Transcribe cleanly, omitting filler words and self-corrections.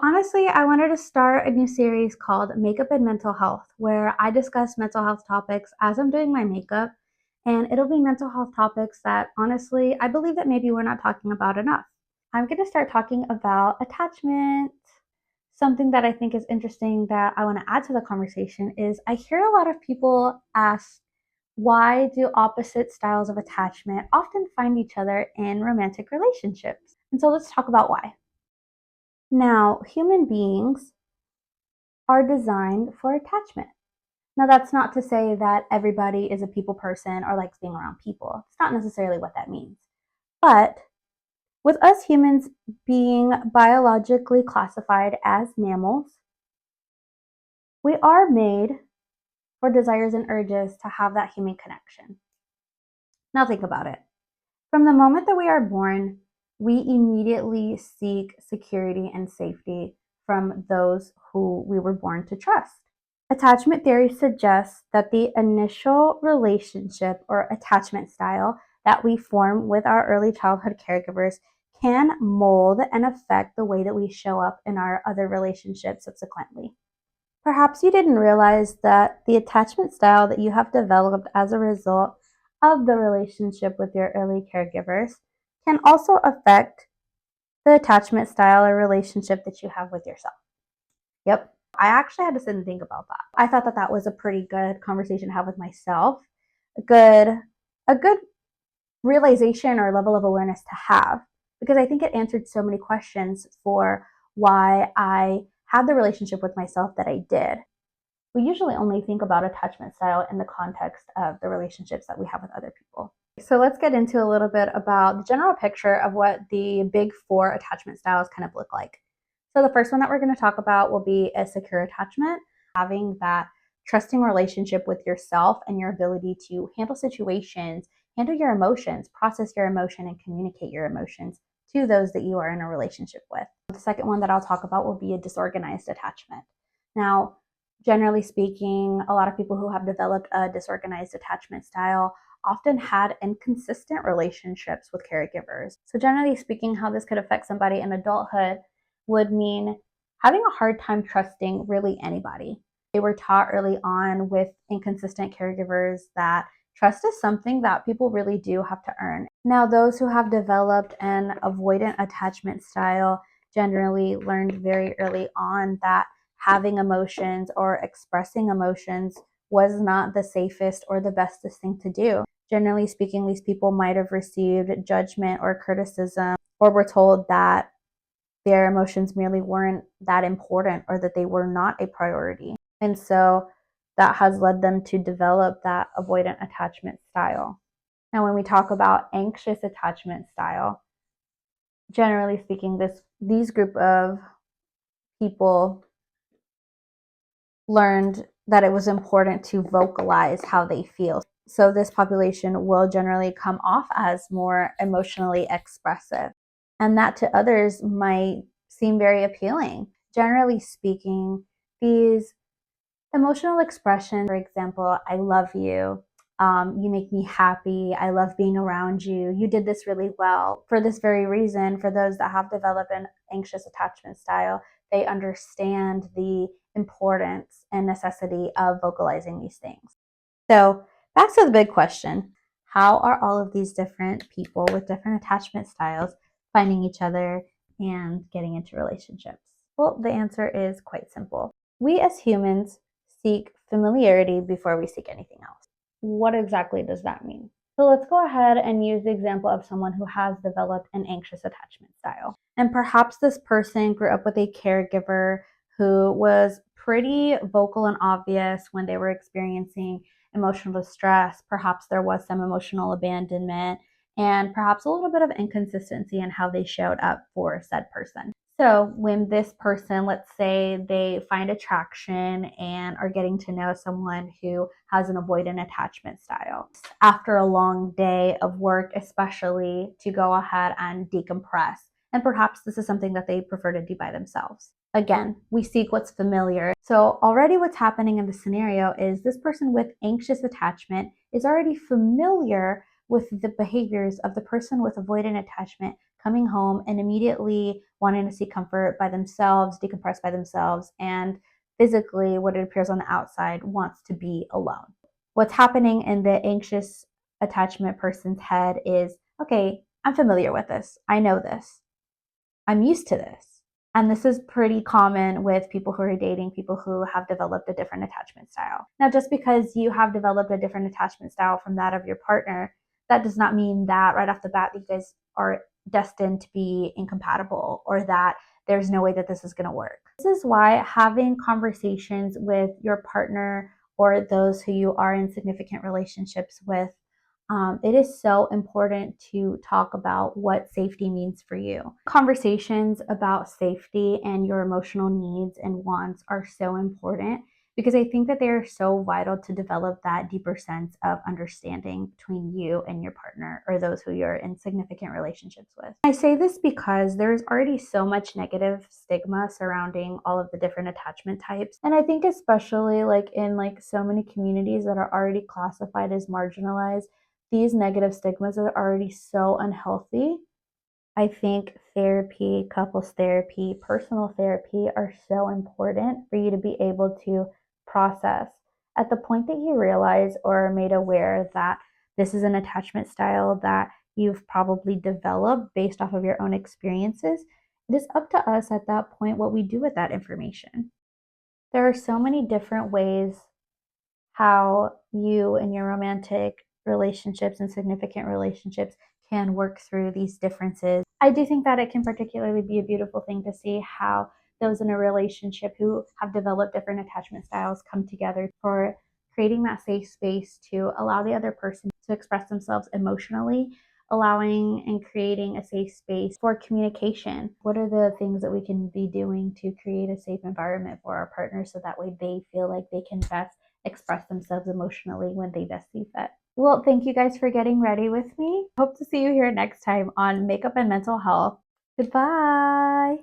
honestly, I wanted to start a new series called Makeup and Mental Health, where I discuss mental health topics as I'm doing my makeup. And it'll be mental health topics that honestly, I believe that maybe we're not talking about enough. I'm going to start talking about attachment. Something that I think is interesting that I want to add to the conversation is I hear a lot of people ask, why do opposite styles of attachment often find each other in romantic relationships? And so let's talk about why. Now, human beings are designed for attachment. Now, that's not to say that everybody is a people person or likes being around people. It's not necessarily what that means. But with us humans being biologically classified as mammals, we are made for desires and urges to have that human connection. Now, think about it. From the moment that we are born, we immediately seek security and safety from those who we were born to trust. Attachment theory suggests that the initial relationship or attachment style that we form with our early childhood caregivers can mold and affect the way that we show up in our other relationships subsequently. Perhaps you didn't realize that the attachment style that you have developed as a result of the relationship with your early caregivers can also affect the attachment style or relationship that you have with yourself. Yep. I actually had to sit and think about that. I thought that that was a pretty good conversation to have with myself, a good realization or level of awareness to have, because I think it answered so many questions for why I had the relationship with myself that I did. We usually only think about attachment style in the context of the relationships that we have with other people. So let's get into a little bit about the general picture of what the big four attachment styles kind of look like. So the first one that we're going to talk about will be a secure attachment, having that trusting relationship with yourself and your ability to handle situations, handle your emotions, process your emotion, and communicate your emotions to those that you are in a relationship with. The second one that I'll talk about will be a disorganized attachment. Now, generally speaking, a lot of people who have developed a disorganized attachment style often had inconsistent relationships with caregivers. So generally speaking, how this could affect somebody in adulthood would mean having a hard time trusting really anybody. They were taught early on with inconsistent caregivers that trust is something that people really do have to earn. Now, those who have developed an avoidant attachment style generally learned very early on that having emotions or expressing emotions was not the safest or the bestest thing to do. Generally speaking, these people might have received judgment or criticism, or were told that their emotions merely weren't that important or that they were not a priority. And so that has led them to develop that avoidant attachment style. Now, when we talk about anxious attachment style, generally speaking, these group of people learned that it was important to vocalize how they feel. So this population will generally come off as more emotionally expressive. And that to others might seem very appealing. Generally speaking, these emotional expressions, for example, I love you, you make me happy, I love being around you, you did this really well. For this very reason, for those that have developed an anxious attachment style, they understand the importance and necessity of vocalizing these things. So back to the big question, how are all of these different people with different attachment styles finding each other and getting into relationships? Well, the answer is quite simple. We as humans seek familiarity before we seek anything else. What exactly does that mean? So let's go ahead and use the example of someone who has developed an anxious attachment style. And perhaps this person grew up with a caregiver who was pretty vocal and obvious when they were experiencing emotional distress. Perhaps there was some emotional abandonment and perhaps a little bit of inconsistency in how they showed up for said person. So when this person, let's say they find attraction and are getting to know someone who has an avoidant attachment style, after a long day of work, especially to go ahead and decompress, and perhaps this is something that they prefer to do by themselves. Again, we seek what's familiar. So already what's happening in the scenario is this person with anxious attachment is already familiar with the behaviors of the person with avoidant attachment coming home and immediately wanting to seek comfort by themselves, decompress by themselves, and physically, what it appears on the outside, wants to be alone. What's happening in the anxious attachment person's head is, okay, I'm familiar with this. I know this. I'm used to this. And this is pretty common with people who are dating, people who have developed a different attachment style. Now, just because you have developed a different attachment style from that of your partner, that does not mean that right off the bat you guys are destined to be incompatible or that there's no way that this is going to work. This is why having conversations with your partner or those who you are in significant relationships with, it is so important to talk about what safety means for you. Conversations about safety and your emotional needs and wants are so important because I think that they are so vital to develop that deeper sense of understanding between you and your partner or those who you're in significant relationships with. I say this because there's already so much negative stigma surrounding all of the different attachment types. And I think especially like in like so many communities that are already classified as marginalized, these negative stigmas are already so unhealthy. I think therapy, couples therapy, personal therapy are so important for you to be able to process at the point that you realize or are made aware that this is an attachment style that you've probably developed based off of your own experiences. It is up to us at that point what we do with that information. There are so many different ways how you and your romantic relationships and significant relationships can work through these differences. I do think that it can particularly be a beautiful thing to see how those in a relationship who have developed different attachment styles come together for creating that safe space to allow the other person to express themselves emotionally, allowing and creating a safe space for communication. What are the things that we can be doing to create a safe environment for our partners so that way they feel like they can best express themselves emotionally when they best see fit? Well, thank you guys for getting ready with me. Hope to see you here next time on Makeup and Mental Health. Goodbye.